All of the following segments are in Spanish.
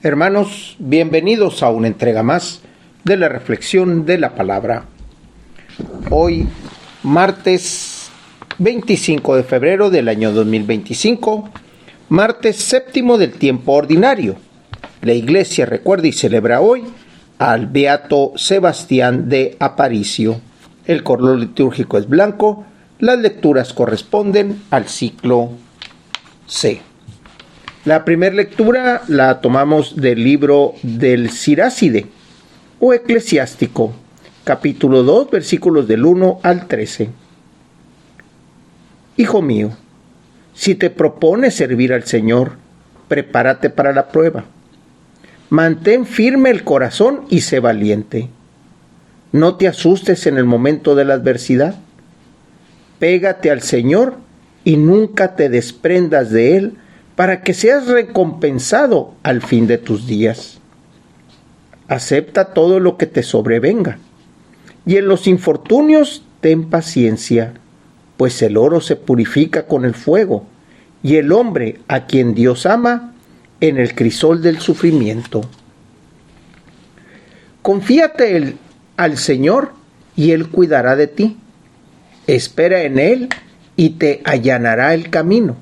Hermanos, bienvenidos a una entrega más de la reflexión de la palabra. Hoy, martes 25 de febrero del año 2025, martes séptimo del tiempo ordinario. La Iglesia recuerda y celebra hoy al Beato Sebastián de Aparicio. El color litúrgico es blanco. Las lecturas corresponden al ciclo C. La primera lectura la tomamos del libro del Siráside o Eclesiástico, capítulo 2, versículos del 1 al 13. Hijo mío, si te propones servir al Señor, prepárate para la prueba. Mantén firme el corazón y sé valiente. No te asustes en el momento de la adversidad. Pégate al Señor y nunca te desprendas de Él, para que seas recompensado al fin de tus días. Acepta todo lo que te sobrevenga, y en los infortunios ten paciencia, pues el oro se purifica con el fuego, y el hombre a quien Dios ama en el crisol del sufrimiento. Confíate al Señor, y Él cuidará de ti. Espera en Él, y te allanará el camino.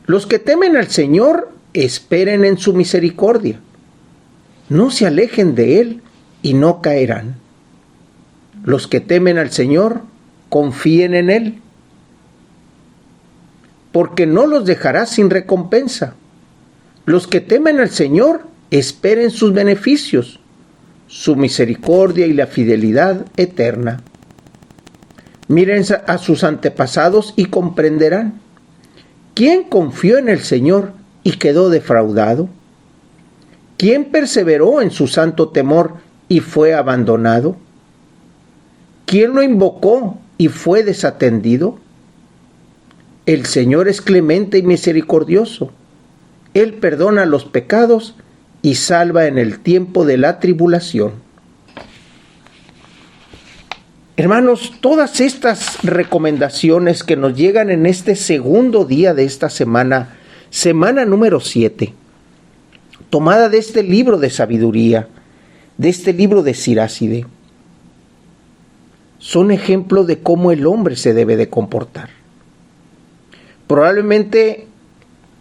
Los que temen al Señor esperen en su misericordia. No se alejen de Él y no caerán. Los que temen al Señor confíen en Él, porque no los dejará sin recompensa. Los que temen al Señor esperen sus beneficios, su misericordia y la fidelidad eterna. Miren a sus antepasados y comprenderán. ¿Quién confió en el Señor y quedó defraudado? ¿Quién perseveró en su santo temor y fue abandonado? ¿Quién lo invocó y fue desatendido? El Señor es clemente y misericordioso. Él perdona los pecados y salva en el tiempo de la tribulación. Hermanos, todas estas recomendaciones que nos llegan en este segundo día de esta semana, semana número 7, tomada de este libro de sabiduría, de este libro de Siráside, son ejemplo de cómo el hombre se debe de comportar. Probablemente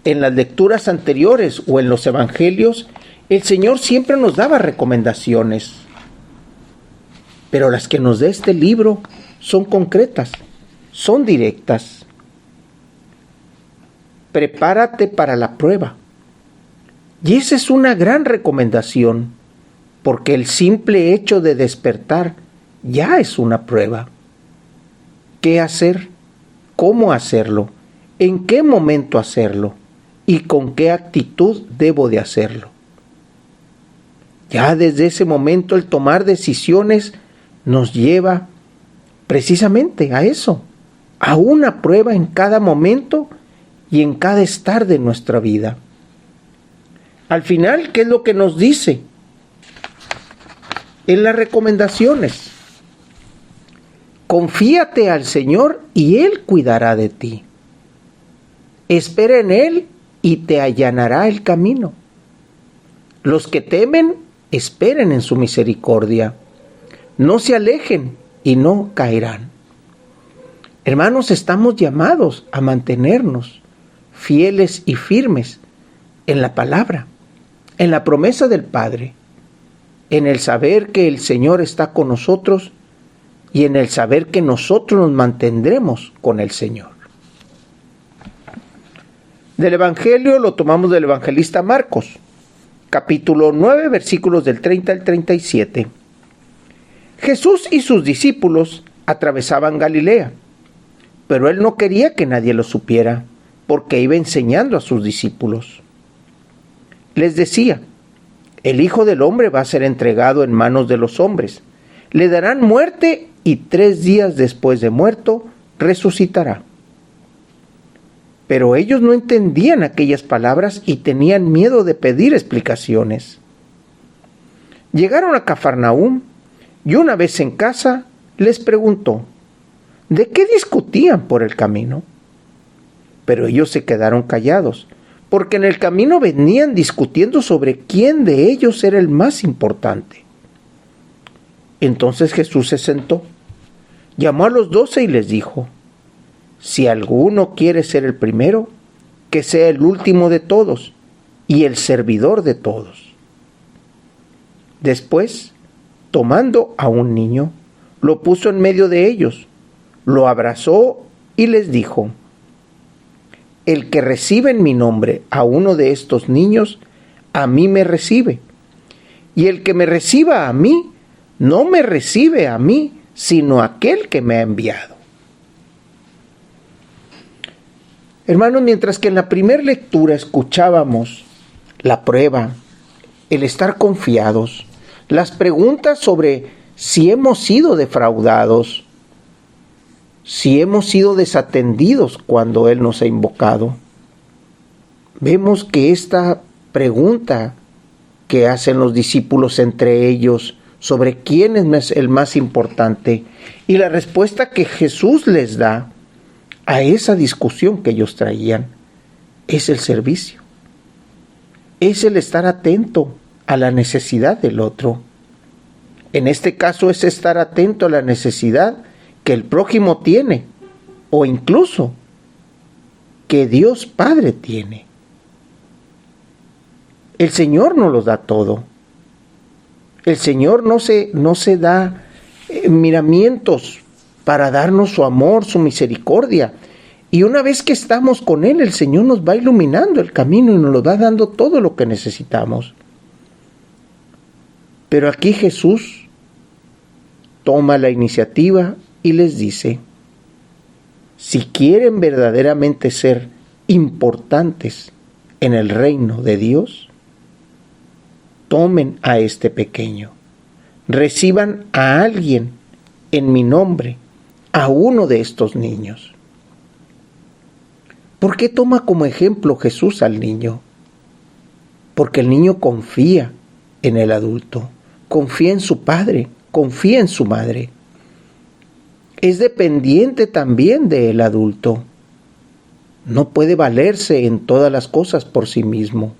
en las lecturas anteriores o en los evangelios, el Señor siempre nos daba recomendaciones, pero las que nos da este libro son concretas, son directas. Prepárate para la prueba. Y esa es una gran recomendación, porque el simple hecho de despertar ya es una prueba. ¿Qué hacer? ¿Cómo hacerlo? ¿En qué momento hacerlo? ¿Y con qué actitud debo de hacerlo? Ya desde ese momento el tomar decisiones nos lleva precisamente a eso, a una prueba en cada momento y en cada estar de nuestra vida. Al final, ¿qué es lo que nos dice? En las recomendaciones, confíate al Señor y Él cuidará de ti. Espera en Él y te allanará el camino. Los que temen, esperen en su misericordia. No se alejen y no caerán. Hermanos, estamos llamados a mantenernos fieles y firmes en la palabra, en la promesa del Padre, en el saber que el Señor está con nosotros y en el saber que nosotros nos mantendremos con el Señor. Del Evangelio lo tomamos del evangelista Marcos, capítulo 9, versículos del 30 al 37. Jesús y sus discípulos atravesaban Galilea, pero Él no quería que nadie lo supiera, porque iba enseñando a sus discípulos. Les decía: el Hijo del Hombre va a ser entregado en manos de los hombres, le darán muerte y 3 días después de muerto resucitará. Pero ellos no entendían aquellas palabras y tenían miedo de pedir explicaciones. Llegaron a Cafarnaúm y una vez en casa les preguntó: ¿de qué discutían por el camino? Pero ellos se quedaron callados, porque en el camino venían discutiendo sobre quién de ellos era el más importante. Entonces Jesús se sentó, llamó a los 12 y les dijo: si alguno quiere ser el primero, que sea el último de todos y el servidor de todos. Después, tomando a un niño, lo puso en medio de ellos, lo abrazó y les dijo: el que recibe en mi nombre a uno de estos niños, a mí me recibe. Y el que me reciba a mí, no me recibe a mí, sino a aquel que me ha enviado. Hermanos, mientras que en la primera lectura escuchábamos la prueba, el estar confiados, las preguntas sobre si hemos sido defraudados, si hemos sido desatendidos cuando Él nos ha invocado, vemos que esta pregunta que hacen los discípulos entre ellos sobre quién es el más importante y la respuesta que Jesús les da a esa discusión que ellos traían es el servicio, es el estar atento a la necesidad del otro. En este caso es estar atento a la necesidad que el prójimo tiene, o incluso que Dios Padre tiene. El Señor nos lo da todo. El Señor no se da miramientos para darnos su amor, su misericordia. Y una vez que estamos con Él, el Señor nos va iluminando el camino y nos lo va dando todo lo que necesitamos. Pero aquí Jesús toma la iniciativa y les dice: si quieren verdaderamente ser importantes en el reino de Dios, tomen a este pequeño, reciban a alguien en mi nombre, a uno de estos niños. ¿Por qué toma como ejemplo Jesús al niño? Porque el niño confía en el adulto, confía en su padre, confía en su madre. Es dependiente también del adulto. No puede valerse en todas las cosas por sí mismo.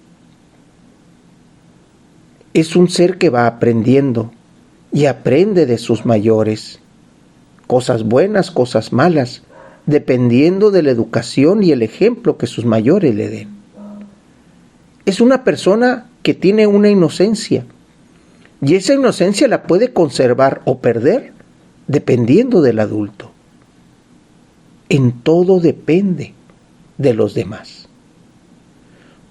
Es un ser que va aprendiendo y aprende de sus mayores. Cosas buenas, cosas malas, dependiendo de la educación y el ejemplo que sus mayores le den. Es una persona que tiene una inocencia, y esa inocencia la puede conservar o perder dependiendo del adulto. En todo depende de los demás.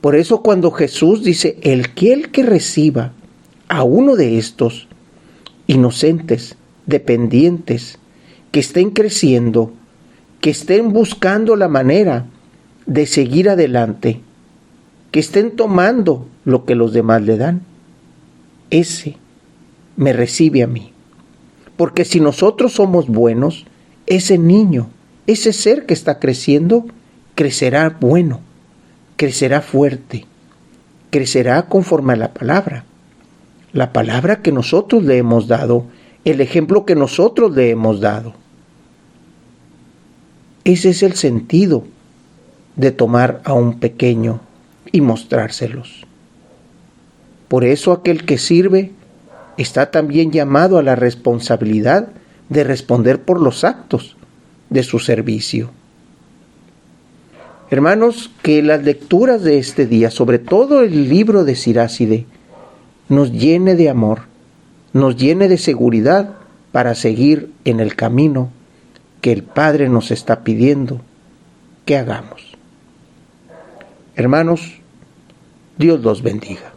Por eso cuando Jesús dice: el que reciba a uno de estos inocentes, dependientes, que estén creciendo, que estén buscando la manera de seguir adelante, que estén tomando lo que los demás le dan, ese me recibe a mí. Porque si nosotros somos buenos, ese niño, ese ser que está creciendo, crecerá bueno, crecerá fuerte, crecerá conforme a la palabra que nosotros le hemos dado, el ejemplo que nosotros le hemos dado. Ese es el sentido de tomar a un pequeño y mostrárselos. Por eso aquel que sirve está también llamado a la responsabilidad de responder por los actos de su servicio. Hermanos, que las lecturas de este día, sobre todo el libro de Siráside, nos llene de amor, nos llene de seguridad para seguir en el camino que el Padre nos está pidiendo que hagamos. Hermanos, Dios los bendiga.